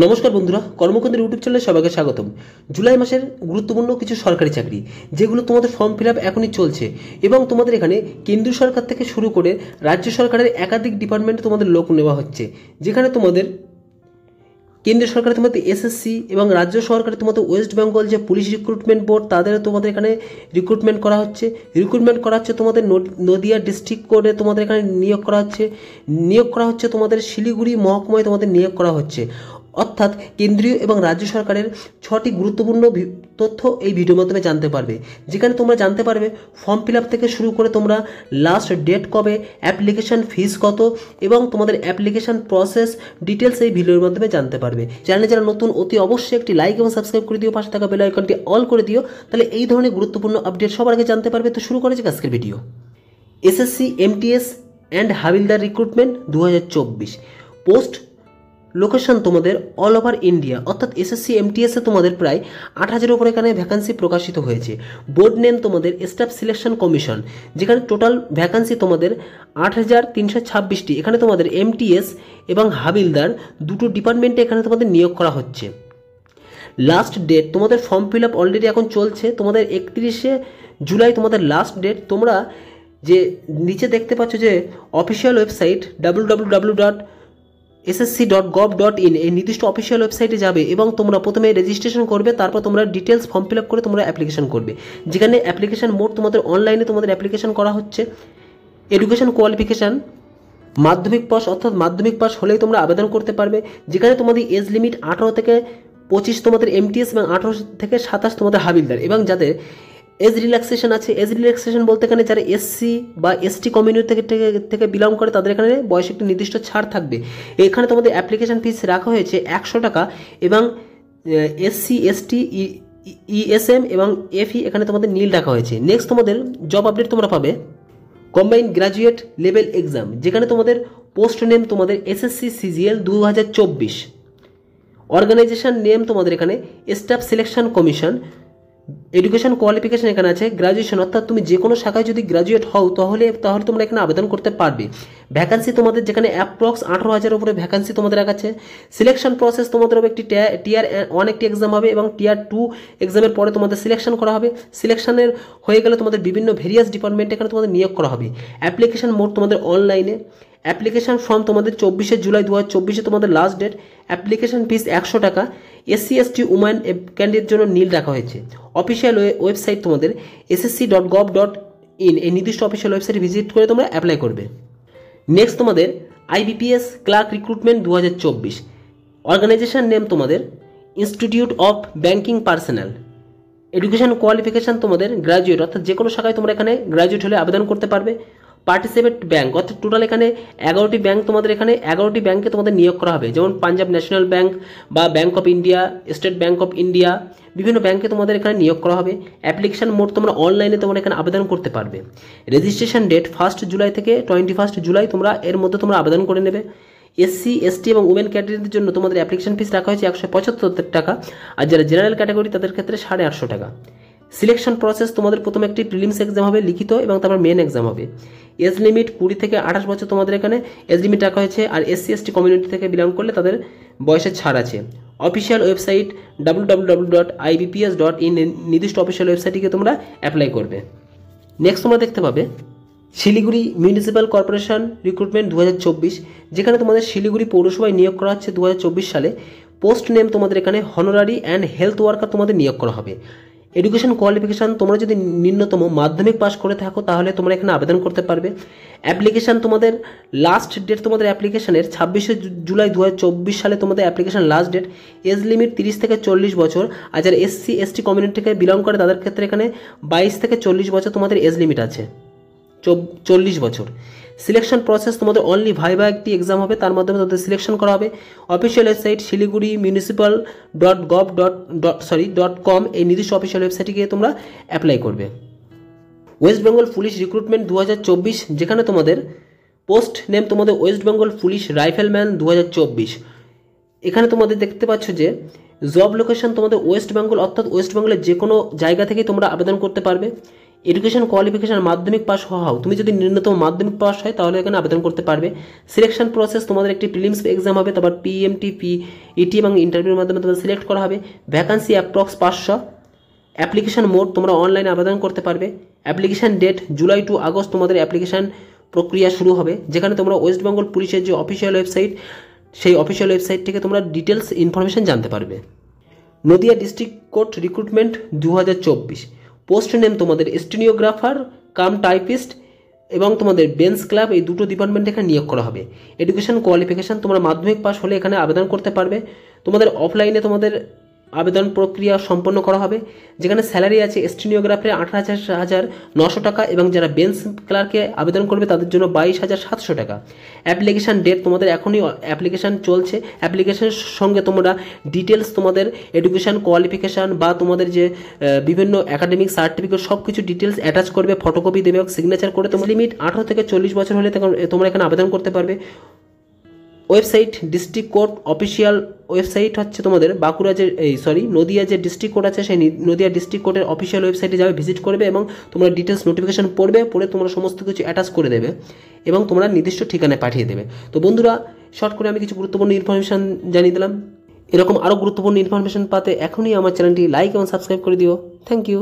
নমস্কার বন্ধুরা, কর্মকেন্দ্র ইউটিউব চ্যানেলে সবাইকে স্বাগতম। জুলাই মাসের গুরুত্বপূর্ণ কিছু সরকারি চাকরি যেগুলো তোমাদের ফর্ম ফিল আপ এখনই চলছে এবং তোমাদের এখানে কেন্দ্রীয় সরকার থেকে শুরু করে রাজ্য সরকারের একাধিক ডিপার্টমেন্টে তোমাদের লোক নেওয়া হচ্ছে। যেখানে তোমাদের কেন্দ্রীয় সরকারে তোমাদের এসএসসি এবং রাজ্য সরকারে তোমাদের ওয়েস্ট বেঙ্গল যে পুলিশ রিক্রুটমেন্ট বোর্ড তাদের তোমাদের এখানে রিক্রুটমেন্ট করা হচ্ছে তোমাদের নদিয়া ডিস্ট্রিক্ট কোর্টে তোমাদের এখানে নিয়োগ করা হচ্ছে তোমাদের শিলিগুড়ি মহকুমায় তোমাদের নিয়োগ করা হচ্ছে। অর্থাৎ কেন্দ্রীয় এবং রাজ্য সরকারের 6টি গুরুত্বপূর্ণ তথ্য এই ভিডিওর মাধ্যমে জানতে পারবে। যেখানে তোমরা জানতে পারবে ফর্ম ফিল আপ থেকে শুরু করে তোমরা লাস্ট ডেট কবে, অ্যাপ্লিকেশন ফিস কত এবং তোমাদের অ্যাপ্লিকেশন প্রসেস ডিটেলস এই ভিডিওর মাধ্যমে জানতে পারবে। চ্যানেলে যারা নতুন অতি অবশ্যই একটি লাইক এবং সাবস্ক্রাইব করে দিও, পাশে থাকা বেল আইকনটি অল করে দিও, তাহলে এই ধরনের গুরুত্বপূর্ণ আপডেট সবার আগে জানতে পারবে। তো শুরু করা যাক আজকের video. SSC MTS and Havaldar recruitment 2024 post location তোমাদের অল ওভার ইন্ডিয়া, অর্থাৎ এসএসসি এমটিএসে তোমাদের প্রায় 8,000 উপরে এখানে ভ্যাকান্সি প্রকাশিত হয়েছে। বোর্ড নেম তোমাদের স্টাফ সিলেকশন কমিশন, যেখানে টোটাল ভ্যাকান্সি তোমাদের 8,326টি। এখানে তোমাদের এমটিএস এবং হাবিলদার দুটো ডিপার্টমেন্টে এখানে তোমাদের নিয়োগ করা হচ্ছে। লাস্ট ডেট তোমাদের ফর্ম ফিল আপ অলরেডি এখন চলছে, তোমাদের 31শে জুলাই তোমাদের লাস্ট ডেট। তোমরা যে নিচে দেখতে পাচ্ছ যে অফিসিয়াল ওয়েবসাইট www.ssc.gov.in এই নির্দিষ্ট অফিসিয়াল ওয়েবসাইটে যাবে এবং তোমরা প্রথমে রেজিস্ট্রেশন করবে, তারপর তোমরা ডিটেলস ফর্ম ফিল আপ করে তোমরা অ্যাপ্লিকেশন করবে। যেখানে অ্যাপ্লিকেশন মোড তোমাদের অনলাইনে তোমাদের অ্যাপ্লিকেশন করা হচ্ছে। এডুকেশন কোয়ালিফিকেশান মাধ্যমিক পাস, অর্থাৎ মাধ্যমিক পাস হলেই তোমরা আবেদন করতে পারবে। যেখানে তোমাদের এজ লিমিট 18 থেকে 25 তোমাদের এমটিএস এবং 18 থেকে 27 তোমাদের হাবিলদার। এবং যাদের এজ রিল্যাক্সেশন আছে, এজ রিল্যাক্সেশন বলতে এখানে যারা এসসি বা এসটি কমিউনিটি থেকে বিলং করে তাদের এখানে বয়সে একটি নির্দিষ্ট ছাড় থাকবে। এখানে তোমাদের অ্যাপ্লিকেশন ফিস রাখা হয়েছে 100 টাকা এবং এসসি এসটি ইএসএম এবং এফই এখানে তোমাদের নীল রাখা হয়েছে। নেক্সট তোমাদের জব আপডেট তোমরা পাবে কম্বাইন্ড গ্র্যাজুয়েট লেভেল এক্সাম, যেখানে তোমাদের পোস্ট নেম তোমাদের এসএসসি সিজিএল 2024, অর্গানাইজেশন নেম তোমাদের এখানে staff selection commission. Education qualification এখানে আছে গ্রাজুয়েশন, অর্থাৎ তুমি যে কোনো শাখায় যদি গ্রাজুয়েট হও তাহলে তোমরা এখানে আবেদন করতে পারবে। ভ্যাকান্সি তোমাদের যেখানে অ্যাপ্রক্স 18,000 উপরে ভ্যাকান্সি তোমাদের আছে। সিলেকশন প্রসেস তোমাদের হবে একটি টিয়ার 1 একটি এক্সাম হবে এবং টিয়ার 2 এক্সামের পরে তোমাদের সিলেকশন করা হবে। সিলেকশনের হয়ে গেলে তোমাদের বিভিন্ন ভেরিয়াস ডিপার্টমেন্টে এখানে তোমাদের নিয়োগ করা হবে। অ্যাপ্লিকেশন মোড তোমাদের অনলাইনে। অ্যাপ্লিকেশন ফর্ম তোমাদের 24শে জুলাই 2024 তোমাদের লাস্ট ডেট। অ্যাপ্লিকেশন ফিস 100 টাকা। এসসি এসটি উম্যান ক্যান্ডিডেট জন্য নীল রাখা হয়েছে। অফিসিয়াল ওয়েবসাইট তোমাদের ssc.gov.in এই নির্দিষ্ট অফিসিয়াল ওয়েবসাইটে ভিজিট করে তোমরা অ্যাপ্লাই করবে। নেক্সট তোমাদের IBPS clerk recruitment 2024, organization name তোমাদের institute of banking personnel. Education qualification তোমাদের গ্র্যাজুয়েট, অর্থাৎ যে কোনো শাখায় তোমরা এখানে গ্র্যাজুয়েট হলে আবেদন করতে পারবে। পার্টিসিপেট ব্যাংক, অর্থাৎ টোটাল এখানে 11টি ব্যাংক তোমাদের এখানে 11টি ব্যাংকে তোমাদের নিয়োগ করা হবে, যেমন পাঞ্জাব ন্যাশনাল ব্যাংক বা bank of India, state bank of India, বিভিন্ন ব্যাংকে তোমাদের এখানে নিয়োগ করা হবে। অ্যাপ্লিকেশন মোড তোমরা অনলাইনে তোমরা এখানে আবেদন করতে পারবে। রেজিস্ট্রেশন ডেট 1 জুলাই থেকে 21 জুলাই তোমরা এর মধ্যে তোমরা আবেদন করে নেবে। এসসি এসটি এবং উমেন ক্যাটাগরির জন্য তোমাদের অ্যাপ্লিকেশন ফিস রাখা হয়েছে 175 টাকা, আর যারা জেনারেল ক্যাটাগরি তাদের ক্ষেত্রে 850 টাকা। সিলেকশন প্রসেস তোমাদের প্রথমে একটি প্রিলিমস এক্সাম হবে লিখিত এবং তারপর মেন এক্সাম হবে। এজ লিমিট 20 থেকে 28 বছর তোমাদের এখানে এজ লিমিট রাখা হয়েছে, আর এসসি এসটি কমিউনিটি থেকে বিলং করলে তাদের বয়সের ছাড় আছে। অফিসিয়াল ওয়েবসাইট www.ibps.in নির্দিষ্ট অফিসিয়াল ওয়েবসাইটে তোমরা অ্যাপ্লাই করবে। নেক্সট তোমরা দেখতে পাবে শিলিগুড়ি মিউনিসিপ্যাল কর্পোরেশন রিক্রুটমেন্ট 2024, যেখানে তোমাদের শিলিগুড়ি পৌরসভায় নিয়োগ করা হচ্ছে 2024 সালে। পোস্ট নেম তোমাদের এখানে হনোরারি অ্যান্ড হেলথ ওয়ার্কার তোমাদের নিয়োগ করা হবে। এডুকেশন কোয়ালিফিকেশান তোমরা যদি ন্যূনতম মাধ্যমিক পাস করে থাকো তাহলে তোমরা এখানে আবেদন করতে পারবে। অ্যাপ্লিকেশান তোমাদের লাস্ট ডেট তোমাদের অ্যাপ্লিকেশানের 26শে জুলাই 2024 সালে তোমাদের application last date. Age limit 30 থেকে 40 বছর, আর যারা এসসি এসটি কমিউনিটি থেকে বিলং করে তাদের ক্ষেত্রে এখানে 22 থেকে 40 বছর তোমাদের এজ লিমিট আছে, 40 বছর। সিলেকশন প্রসেস তোমাদের অনলি ভাইভা একটি এক্সাম হবে, তার মাধ্যমে তোমাদের সিলেকশন করা হবে। অফিসিয়াল ওয়েবসাইট শিলিগুড়ি municipal.gov.com এই নির্দিষ্ট অফিসিয়াল ওয়েবসাইটে গিয়ে তোমরা অ্যাপ্লাই করবে। ওয়েস্ট বেঙ্গল পুলিশ রিক্রুটমেন্ট 2024, যেখানে তোমাদের পোস্ট নেম তোমাদের ওয়েস্ট বেঙ্গল পুলিশ রাইফেলম্যান 2024। এখানে তোমাদের দেখতে পাচ্ছ যে জব লোকেশন তোমাদের ওয়েস্ট বেঙ্গল, অর্থাৎ ওয়েস্ট বেঙ্গলের যে কোনো জায়গা থেকে তোমরা আবেদন করতে পারবে। এডুকেশন কোয়ালিফিকেশন মাধ্যমিক পাস হও, তুমি যদি ন্যূনতম মাধ্যমিক পাস হয় তাহলে এখানে আবেদন করতে পারবে। সিলেকশন প্রসেস, তোমাদের একটি প্রিলিমস এক্সাম হবে, তারপর পিএমটি, পিইটি এবং ইন্টারভিউর মাধ্যমে তোমাদের সিলেক্ট করা হবে। Vacancy approx 500। অ্যাপ্লিকেশন মোড, তোমরা অনলাইনে আবেদন করতে পারবে। Application date July to August তোমাদের অ্যাপ্লিকেশন প্রক্রিয়া শুরু হবে, যেখানে তোমরা ওয়েস্ট বেঙ্গল পুলিশের যে অফিসিয়াল ওয়েবসাইট, সেই অফিসিয়াল ওয়েবসাইট থেকে তোমরা ডিটেলস ইনফরমেশন জানতে পারবে। Nadia district court recruitment 2024। Post name তোমাদের স্টেনিওগ্রাফার কাম টাইপিস্ট এবং তোমাদের বেঞ্চ ক্লাব, এই দুটো ডিপার্টমেন্ট এখানে নিয়োগ করা হবে। এডুকেশন কোয়ালিফিকেশান, তোমরা মাধ্যমিক পাস হলে এখানে আবেদন করতে পারবে। তোমাদের অফলাইনে তোমাদের আবেদন প্রক্রিয়া সম্পন্ন করা হবে, যেখানে স্যালারি আছে স্টেনিওগ্রাফারে 18,900 টাকা এবং যারা বেঞ্চ ক্লার্কে আবেদন করবে তাদের জন্য 22,700 টাকা। অ্যাপ্লিকেশান ডেট, তোমাদের এখনই অ্যাপ্লিকেশান চলছে। অ্যাপ্লিকেশানের সঙ্গে তোমরা ডিটেলস তোমাদের এডুকেশান কোয়ালিফিকেশান বা তোমাদের যে বিভিন্ন একাডেমিক সার্টিফিকেট সব কিছু ডিটেলস অ্যাটাচ করবে, ফটোকপি দেবে, সিগনেচার করে। তোমার লিমিট 18 থেকে 40 বছর হলে তোমরা এখানে আবেদন করতে পারবে। Website district court official website হচ্ছে তোমাদের বাঁকুড়া যে নদিয়া যে ডিস্ট্রিক্ট কোর্ট আছে, সেই নদিয়া ডিস্ট্রিক্ট কোর্টের অফিসিয়াল ওয়েবসাইটে যাবে, ভিজিট করবে এবং তোমরা ডিটেলস নোটিফিকেশন পড়বে, পড়ে তোমরা সমস্ত কিছু অ্যাটাচ করে দেবে এবং তোমরা নির্দিষ্ট ঠিকানায় পাঠিয়ে দেবে। তো বন্ধুরা, শর্ট করে আমি কিছু গুরুত্বপূর্ণ ইনফরমেশান জানিয়ে দিলাম। এরকম আরও গুরুত্বপূর্ণ ইনফরমেশান পাতে এখনই আমার চ্যানেলটি লাইক এবং সাবস্ক্রাইব করে দিও। Thank you.